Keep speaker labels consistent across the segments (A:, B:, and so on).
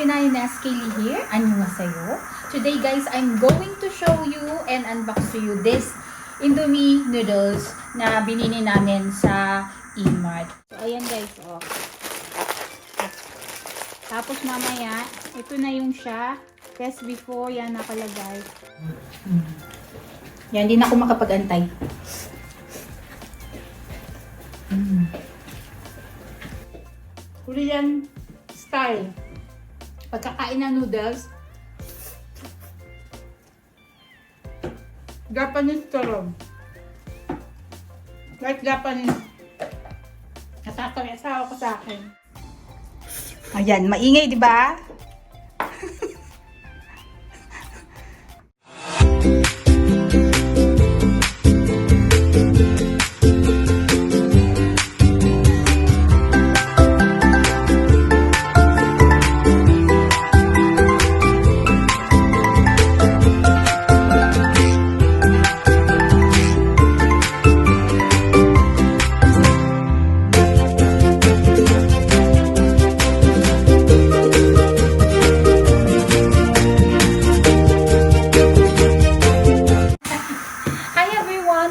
A: Pinay Neskeli here. Annyeonghaseyo. Today guys, I'm going to show you and unbox to you this Indomie noodles na binili namin sa E-Mart. So ayan guys, oh. Tapos mamaya, ito na yung siya. Test before, yan nakalagay. Yan, hindi na ako makapag-antay. Korean style. Pagkakain ng noodles. Japanese sarap. Like Japanese. Natatawa asawa ko sa akin. Ayan, maingay, di ba?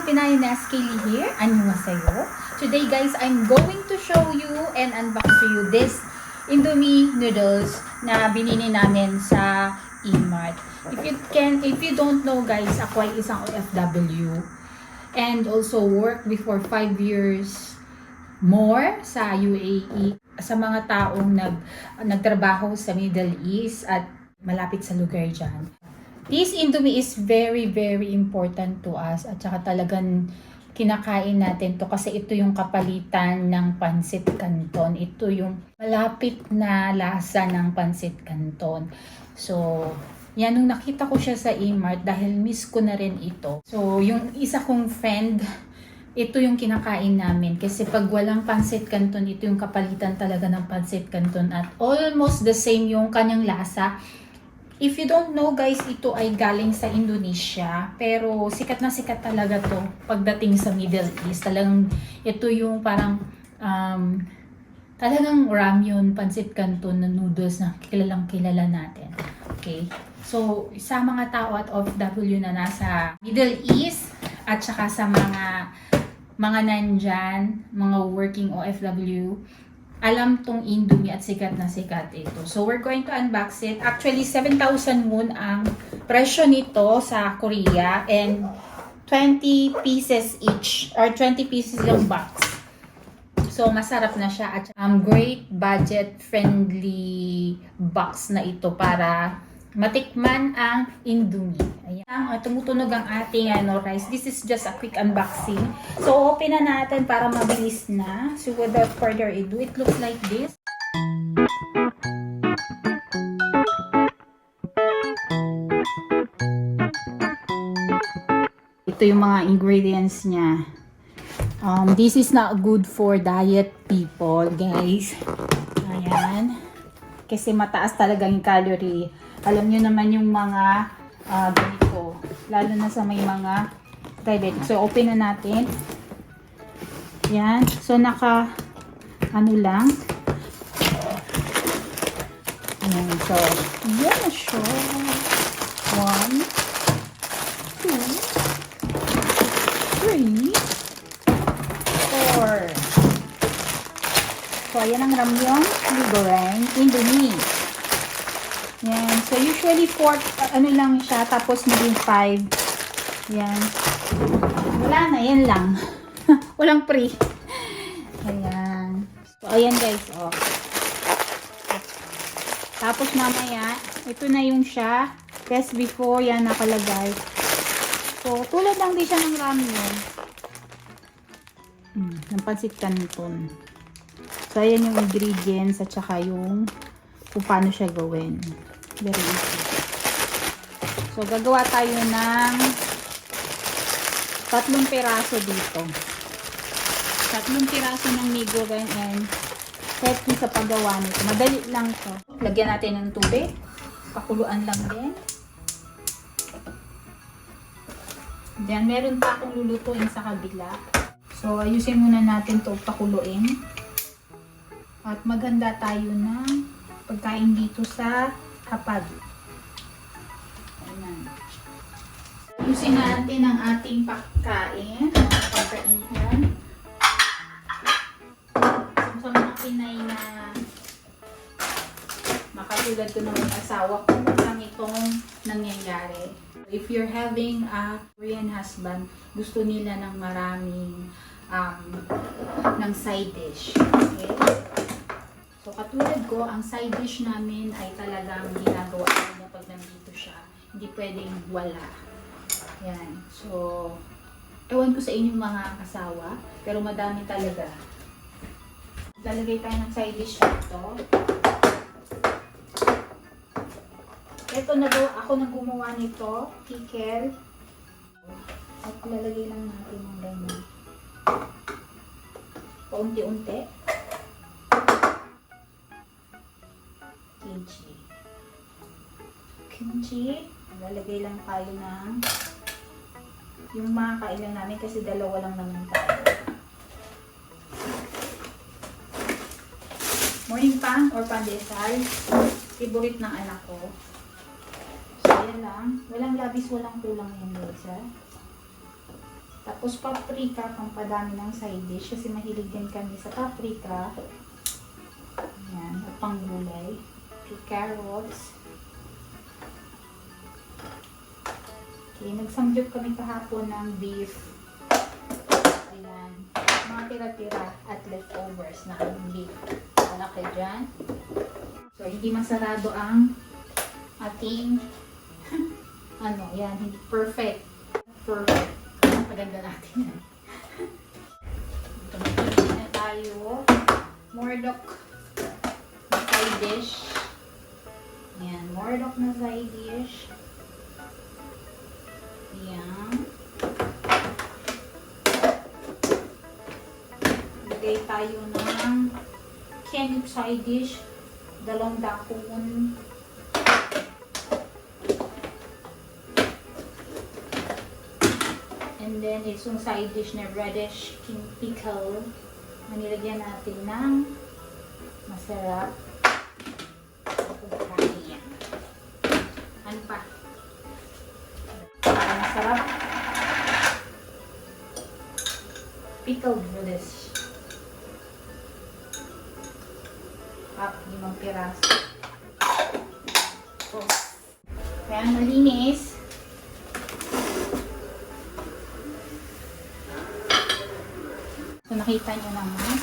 A: Pinay Neskeli here. Annyeonghaseyo. Today guys, I'm going to show you and unbox to you this Indomie noodles na binili namin sa E-Mart. If you don't know guys, ako ay isang OFW and also work before 5 years more sa UAE sa mga taong nagtrabaho sa Middle East at malapit sa lugar dyan. This Indomie is very important to us at saka talagang kinakain natin to kasi ito yung kapalitan ng Pancit Canton. Ito yung malapit na lasa ng Pancit Canton. So, yan nung nakita ko siya sa E-Mart dahil miss ko na rin ito. So, yung isa kong friend, ito yung kinakain namin kasi pag walang Pancit Canton, ito yung kapalitan talaga ng Pancit Canton at almost the same yung kanyang lasa. If you don't know guys, ito ay galing sa Indonesia. Pero sikat na sikat talaga to pagdating sa Middle East. Talagang ito yung parang talagang ramyun, Pancit Canton na noodles na kilalang kilala natin. Okay? So sa mga tao at OFW na nasa Middle East at saka sa mga nandyan, mga working OFW, alam tong Indomie at sikat na sikat ito. So, we're going to unbox it. Actually, 7,000 won ang presyo nito sa Korea and 20 pieces each or 20 pieces yung box. So, masarap na siya at great budget friendly box na ito para matikman ang Indomie. Ayan. Tumutunog ang ating rice. This is just a quick unboxing. So, open na natin para mabilis na. So, without further ado, it looks like this. Ito yung mga ingredients niya. This is not good for diet people, guys. Ayan. Kasi mataas talaga yung calorie. Alam nyo naman yung mga ganito. Lalo na sa may mga diabetic. So, open na natin. Yan. So, ano lang. Ayan. So, yan na siya. 1, 2, 3, 4. So, ayan ang ramyun, goreng, Indomie. Yan. So, usually 4, lang siya. Tapos, maging 5. Yan. Wala na. Yan lang. Walang free. Ayan. So, ayan guys. Oh. Tapos, mamaya, ito na yung siya. Test before, yan nakalagay. So, tulad lang din siya ng ramyun. Ng Pancit Canton. So, ayan yung ingredients at saka yung kung paano siya gawin. Very easy. So, gagawa tayo ng 3 piraso dito. 3 piraso ng nigoren and set sa paggawa nito. Madali lang to. Lagyan natin ng tubig. Pakuluan lang din. Then, meron pa akong lulutuin sa kabila. So, ayusin muna natin to pakuluin. At maganda tayo ng pagkain dito sa hapag. Ayan. Ayusin natin ang ating pagkain. Pagkainhan. Sa mga Pinay na makatulad ko ng asawa ko, lang itong nangyayari. If you're having a Korean husband, gusto nila ng maraming ng side dish. Okay? So, katulad ko, ang side dish namin ay talagang ginagawa niya pag nandito siya. Hindi pwedeng wala. Yan. So, ewan ko sa inyong mga asawa, pero madami talaga. Lalagay tayo ng side dish dito. Ito ako nang gumawa nito, pickle. At lalagay lang natin ng ganyan. Paunti-unti. Kimchi. Lalagay lang tayo ng yung mga kailan namin kasi dalawa lang naman tayo. Morning pan or pandesal. Favorite ng anak ko. So, yan lang. Walang labis, walang kulang yan guys, ha? Tapos paprika, pampadami ng side dish kasi mahilig din kami sa paprika. Yan, at panggulay. Carrots. Okay, nagsamgyup kami kahapon ng beef. Ayan. Mga tira-tira at leftovers na beef. Wala kayo dyan. So, hindi masarado ang ating yan, hindi perfect. Perfect. Maganda natin yan. Ito na tayo. Mordok na side dish. Yan, mordok na side dish. Yan. Lagay tayo ng Kenip side dish. Dalawang dakon. And then, itong side dish na radish king pickle. Manilagyan natin ng masarap. Pagkain. Ano pa? Masarap. Pickled radish. 5 piraso. Oh. Kaya malinis. So, nakita nyo naman.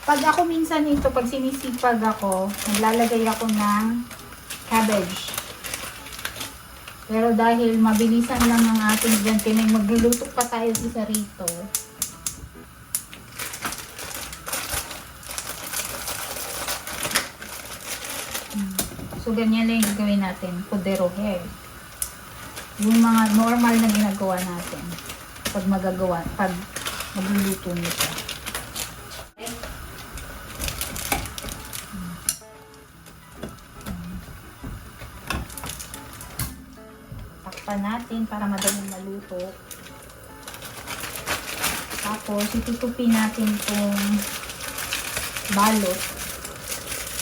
A: Pag ako minsan ito, pag sinisipag ako, naglalagay ako ng cabbage. Pero dahil mabilisan lang ang ating dyan, pinay magluluto pa tayo isa rito. So, ganyan lang yung gagawin natin. Puderohe. Yung mga normal na ginagawa natin. Pag magluluto nito. Natin para madaling maluto. Tapos itutupin natin itong balot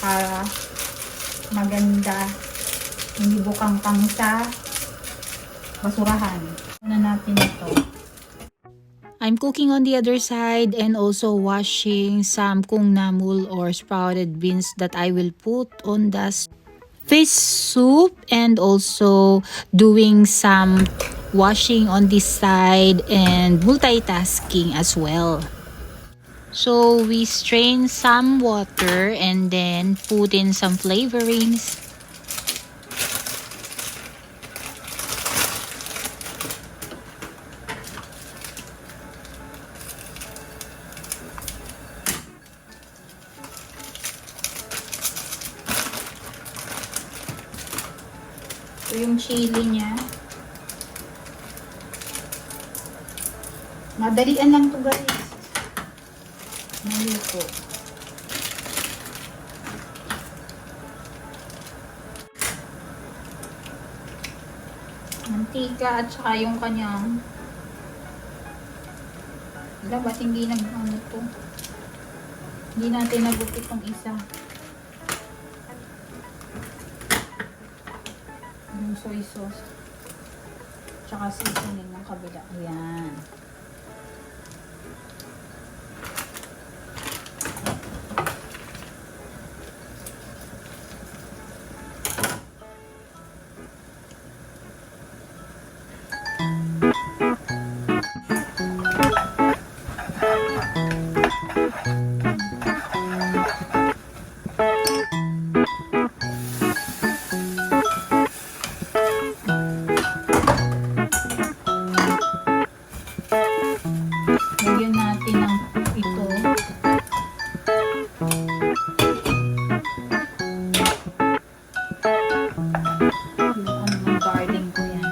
A: para maganda, hindi bukang-kang sa basurahan. Una natin ito.
B: I'm cooking on the other side and also washing some kung namul or sprouted beans that I will put on the fish soup, and also doing some washing on this side and multitasking as well. So we strain some water and then put in some flavorings.
A: Ito yung chili niya. Madalian lang to guys. Maluto. Mantika at saka yung kanyang ba't hindi nag-ano to? Hindi natin nagupit tong isa. Yung soy sauce. Tsaka seasoning ng kabila. Ayan. Lagyan natin ng ito. Yung ano ng garden ko yan.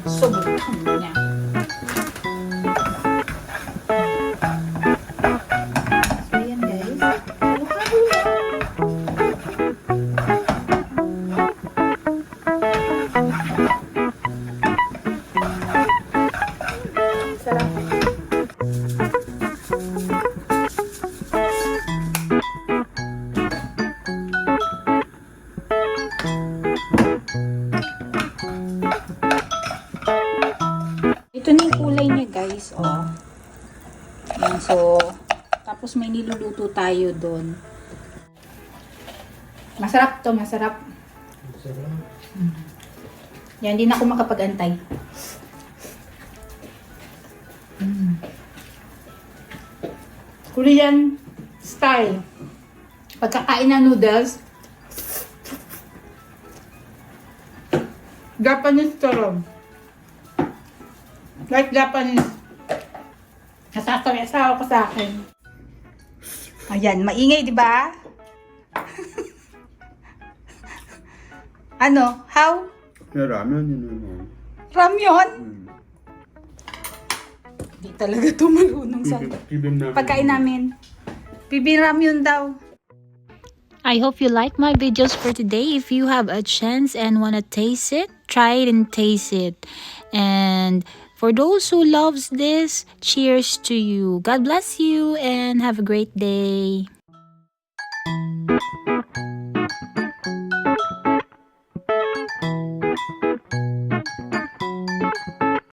A: Sobrang niya. So yan guys. Sarap. Ito na yung kulay niya guys, oh. Yan, so, tapos may niluluto tayo doon. Masarap to, masarap. Yan, hindi na ako makapag-antay. Korean style. Pagkakain ng noodles. Japanese style. Like Japanese. Nasasabi asawa ko sa akin. Ayan, maingay, di ba? Ano? How?
C: 야, 라면이네, 뭐.
A: Ramyon? Hindi talaga ito marunong sa
C: 비빔라면.
A: pagkain namin. Bibi ramyun daw.
B: I hope you like my videos for today. If you have a chance and wanna taste it, try it and taste it. And for those who loves this, cheers to you. God bless you and have a great day.